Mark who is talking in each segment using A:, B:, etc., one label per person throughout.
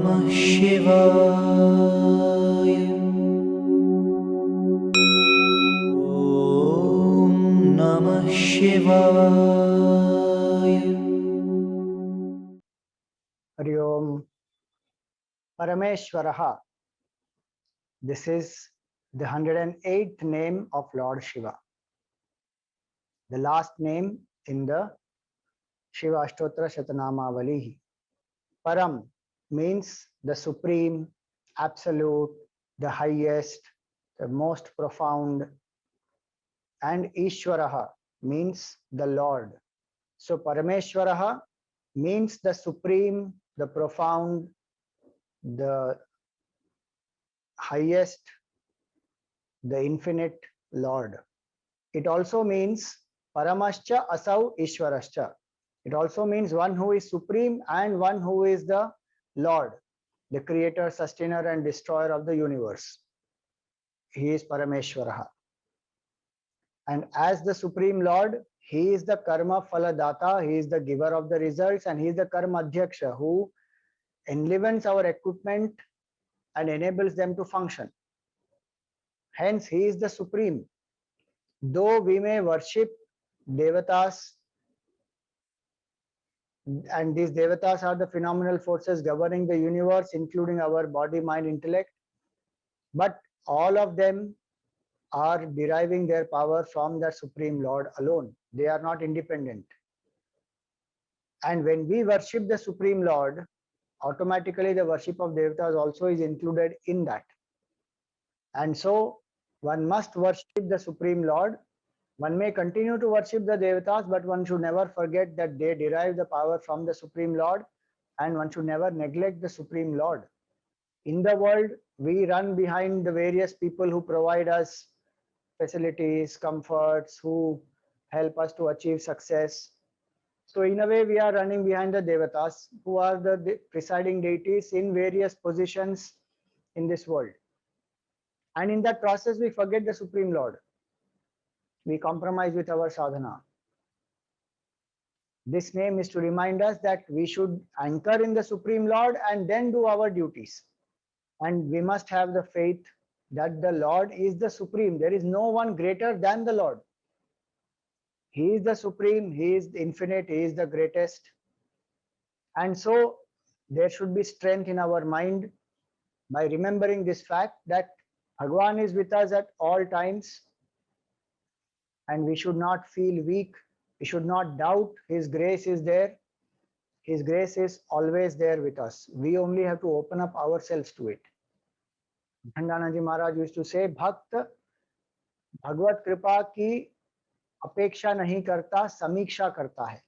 A: Namah Shivaya. Om Namah Shivaya.
B: Hari Om. Parameshwaraha. This is the 108th name of Lord Shiva. The last name in the Shiva Ashtotra Shatanamavali. Param means the supreme, absolute, the highest, the most profound. And Ishwaraha means the Lord. So Parameshwaraha means the supreme, the profound, the highest, the infinite Lord. It also means Paramascha Asau Ishwarascha. It also means one who is supreme and one who is the Lord, the creator, sustainer, and destroyer of the universe. He is Parameshwaraha. And as the Supreme Lord, He is the Karma Phaladata, He is the giver of the results, and He is the Karma Adhyaksha who enlivens our equipment and enables them to function. Hence, He is the Supreme. Though we may worship Devatas, and these Devatas are the phenomenal forces governing the universe, including our body, mind, intellect, but all of them are deriving their power from the Supreme Lord alone. They are not independent. And when we worship the Supreme Lord, automatically the worship of Devatas also is included in that. And so one must worship the Supreme Lord. One may continue to worship the Devatas, but one should never forget that they derive the power from the Supreme Lord, and one should never neglect the Supreme Lord. In the world, we run behind the various people who provide us facilities, comforts, who help us to achieve success. So in a way, we are running behind the Devatas, who are the presiding deities in various positions in this world. And in that process, we forget the Supreme Lord. We compromise with our sadhana. This name is to remind us that we should anchor in the Supreme Lord and then do our duties. And we must have the faith that the Lord is the Supreme. There is no one greater than the Lord. He is the Supreme, He is infinite, He is the greatest. And so there should be strength in our mind by remembering this fact that Bhagwan is with us at all times, and we should not feel weak. We should not doubt His grace is there. His grace is always there with us. We only have to open up ourselves to it. Bhandanaji Maharaj used to say, Bhakt Bhagavad Kripa ki apeksha nahi karta, samiksha karta hai.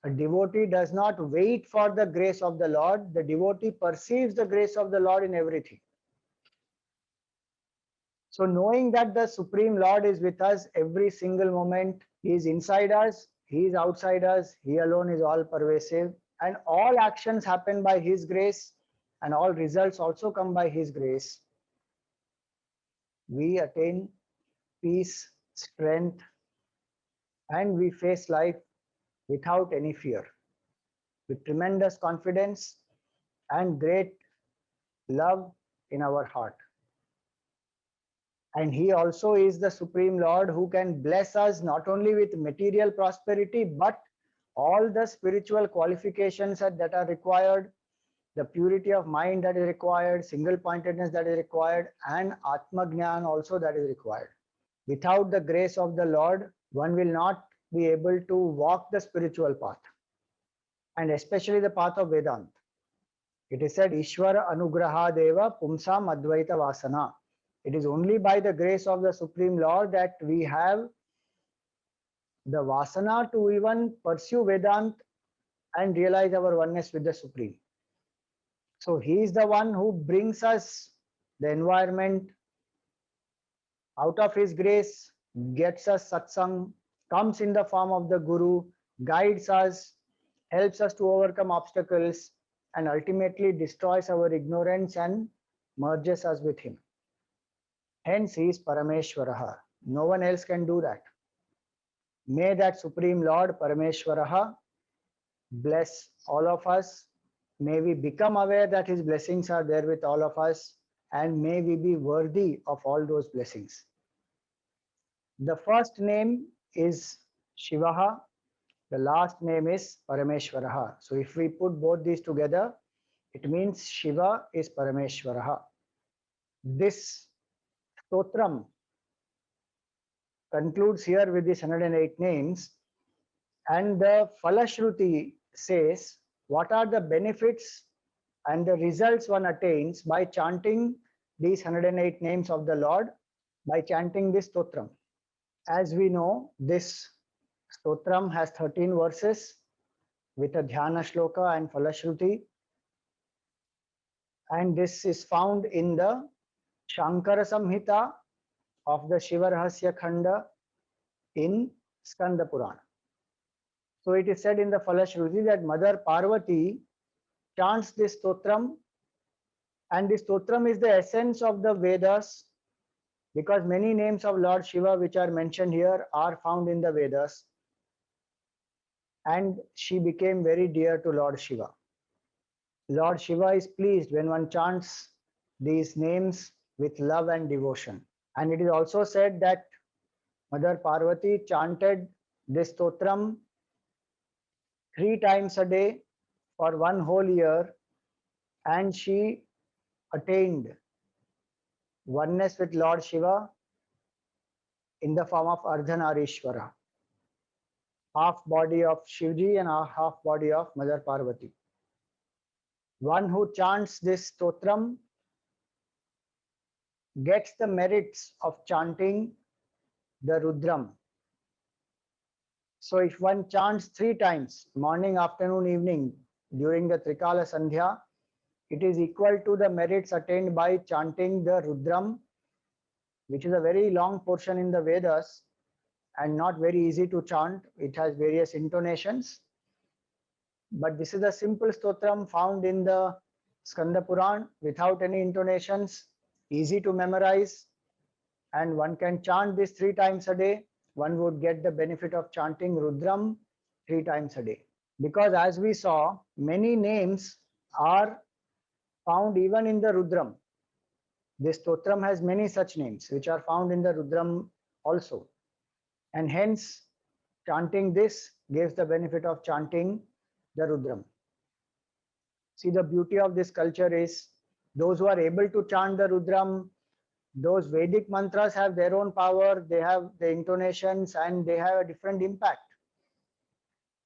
B: A devotee does not wait for the grace of the Lord. The devotee perceives the grace of the Lord in everything. So knowing that the Supreme Lord is with us every single moment, He is inside us, He is outside us, He alone is all pervasive, and all actions happen by His grace, and all results also come by His grace, we attain peace, strength, and we face life without any fear, with tremendous confidence and great love in our heart. And He also is the Supreme Lord who can bless us not only with material prosperity, but all the spiritual qualifications that are required, the purity of mind that is required, single pointedness that is required, and Atma Gnan also that is required. Without the grace of the Lord, one will not be able to walk the spiritual path, and especially the path of Vedanta. It is said, Ishvara Anugraha Deva Pumsam Advaita Vasana. It is only by the grace of the Supreme Lord that we have the vasana to even pursue Vedanta and realize our oneness with the Supreme. So He is the one who brings us the environment out of His grace, gets us satsang, comes in the form of the Guru, guides us, helps us to overcome obstacles, and ultimately destroys our ignorance and merges us with Him. Hence, He is Parameshwaraha. No one else can do that. May that Supreme Lord Parameshwaraha bless all of us May we become aware that his blessings are there with all of us, and may we be worthy of all those blessings. The first name is Shivaha, the last name is Parameshwaraha. So if we put both these together, it means Shiva is Parameshwaraha. This stotram concludes here with these 108 names, and the Falashruti says what are the benefits and the results one attains by chanting these 108 names of the Lord, by chanting this stotram. As we know, this stotram has 13 verses with a dhyana shloka and Falashruti, and this is found in the Shankara Samhita of the Shiva Rahasya Khanda in Skanda Purana. So it is said in the Falashruti that Mother Parvati chants this stotram, and this stotram is the essence of the Vedas, because many names of Lord Shiva which are mentioned here are found in the Vedas, and she became very dear to Lord Shiva. Lord Shiva is pleased when one chants these names with love and devotion. And it is also said that Mother Parvati chanted this stotram 3 times a day for 1 whole year, and she attained oneness with Lord Shiva in the form of Ardhanarishwara, half body of Shivji and a half body of Mother Parvati. One who chants this stotram gets the merits of chanting the Rudram. So if one chants 3 times, morning, afternoon, evening, during the Trikala Sandhya, it is equal to the merits attained by chanting the Rudram, which is a very long portion in the Vedas and not very easy to chant. It has various intonations. But this is a simple stotram found in the Skanda Puran without any intonations, easy to memorize, and one can chant this 3 times a day. One would get the benefit of chanting Rudram 3 times a day. Because as we saw, many names are found even in the Rudram. This stotram has many such names which are found in the Rudram also. And hence, chanting this gives the benefit of chanting the Rudram. See, the beauty of this culture is those who are able to chant the Rudram, those Vedic mantras have their own power, they have the intonations, and they have a different impact.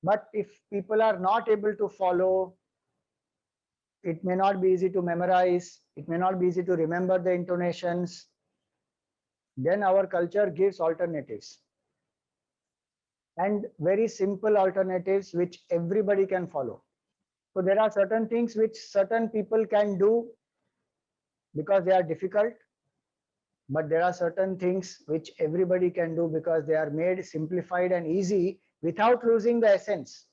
B: But if people are not able to follow, it may not be easy to memorize, it may not be easy to remember the intonations, then our culture gives alternatives. And very simple alternatives which everybody can follow. So there are certain things which certain people can do because they are difficult, but there are certain things which everybody can do because they are made simplified and easy without losing the essence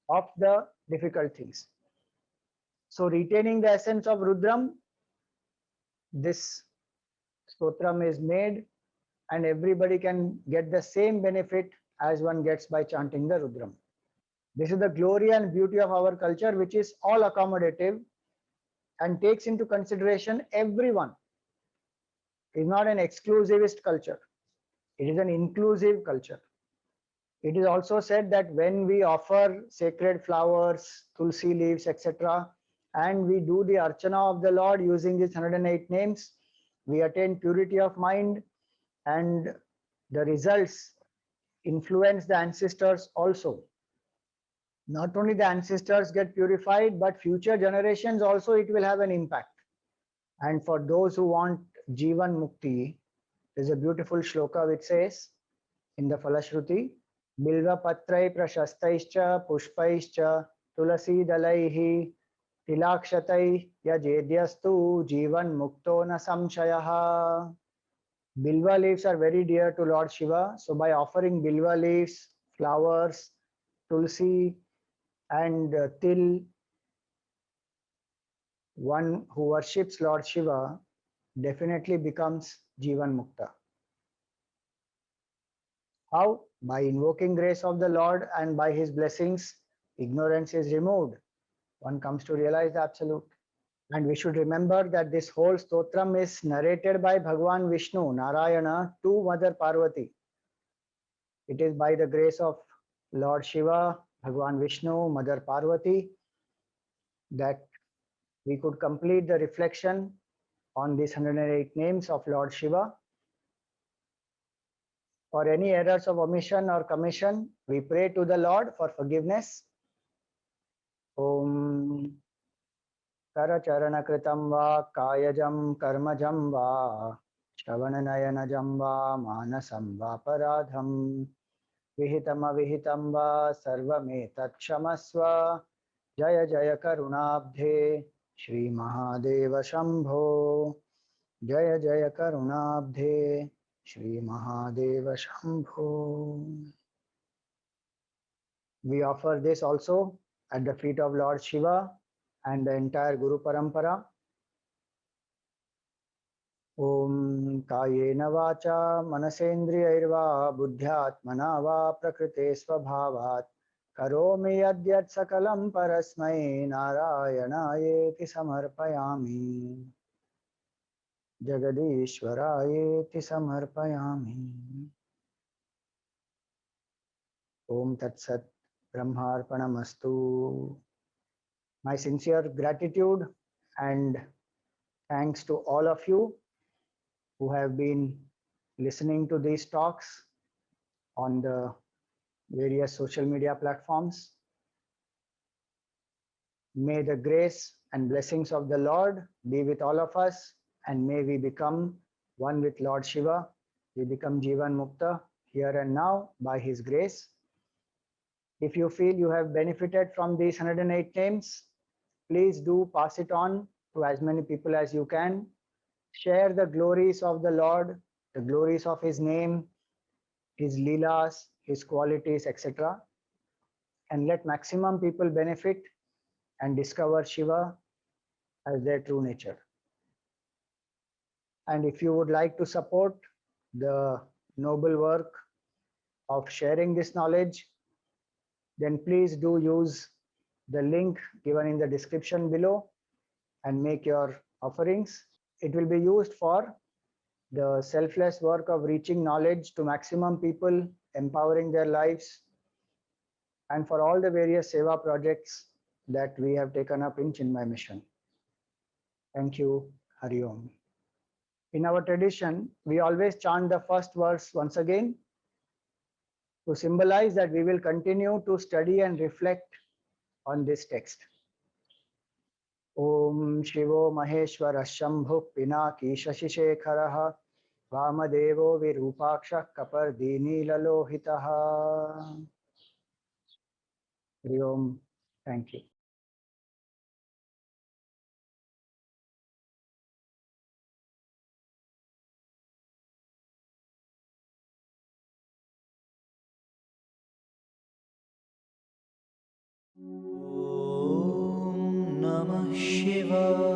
B: of the difficult things. So retaining the essence of Rudram, this stotram is made, and everybody can get the same benefit as one gets by chanting the Rudram. This is the glory and beauty of our culture, which is all accommodative and takes into consideration everyone. It is not an exclusivist culture. It is an inclusive culture. It is also said that when we offer sacred flowers, tulsi leaves, etc., and we do the archana of the Lord using these 108 names, we attain purity of mind, and the results influence the ancestors also. Not only the ancestors get purified, but future generations also it will have an impact. And for those who want Jivan Mukti, there's a beautiful shloka which says in the Falashruti, Bilva Patrai Prashastaischa Pushpaischa Tulasi Dalaihi Tilakshatai Yajedyastu Jivan Mukto Na Samshayaha. Bilva leaves are very dear to Lord Shiva. So by offering Bilva leaves, flowers, Tulsi, and Til, one who worships Lord Shiva definitely becomes Jivan Mukta. How? By invoking grace of the Lord, and by his blessings, ignorance is removed. one comes to realize the absolute. And we should remember that this whole stotram is narrated by Bhagwan Vishnu, Narayana, to Mother Parvati. It is by the grace of Lord Shiva, Bhagwan Vishnu, Mother Parvati, that we could complete the reflection on these 108 names of Lord Shiva. For any errors of omission or commission, we pray to the Lord for forgiveness. Om Karacharanakrtam va Kayajam Karmajam va Shravananayanajam va Manasam va Paradham Vihitam Avihitam va Sarvametat Kshamasva Jaya Jaya Karunabdhe Shri Mahadeva Shambho Jaya Jaya Karunabdhe Shri Mahadeva Shambho. We offer this also at the feet of Lord Shiva and the entire Guru Parampara. Om Kayena Vacha Manasendriyairva Buddhyatmana Va Prakrite Svabhavat Karomi Yadyat Sakalam Parasmai Narayanaayeti Samarpayami Jagadishwarayeti Samarpayami. Om Tat Sat Brahmarpanamastu. My sincere gratitude and thanks to all of you who have been listening to these talks on the various social media platforms. May the grace and blessings of the Lord be with all of us, and may we become one with Lord Shiva. We become Jivan Mukta here and now by His grace. If you feel you have benefited from these 108 names, please do pass it on to as many people as you can. Share the glories of the Lord, the glories of His name, His leelas, His qualities, etc. And let maximum people benefit and discover Shiva as their true nature. And if you would like to support the noble work of sharing this knowledge, then please do use the link given in the description below and make your offerings. It will be used for the selfless work of reaching knowledge to maximum people, empowering their lives, and for all the various seva projects that we have taken up in Chinmay Mission. Thank you. Hari Om. In our tradition, we always chant the first verse once again to symbolize that we will continue to study and reflect on this text. Om Shivo Maheshwara Shambhu Pinaki Shashishekharah Vamadevo Virupaksha Kapardini Lalohitaha. Hari Om. Thank you.
A: Om Namah Shivaya.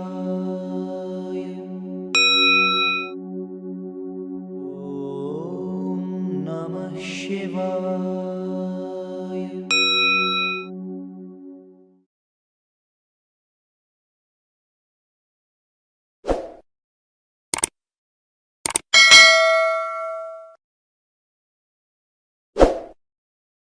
A: Om Namah Shivaya.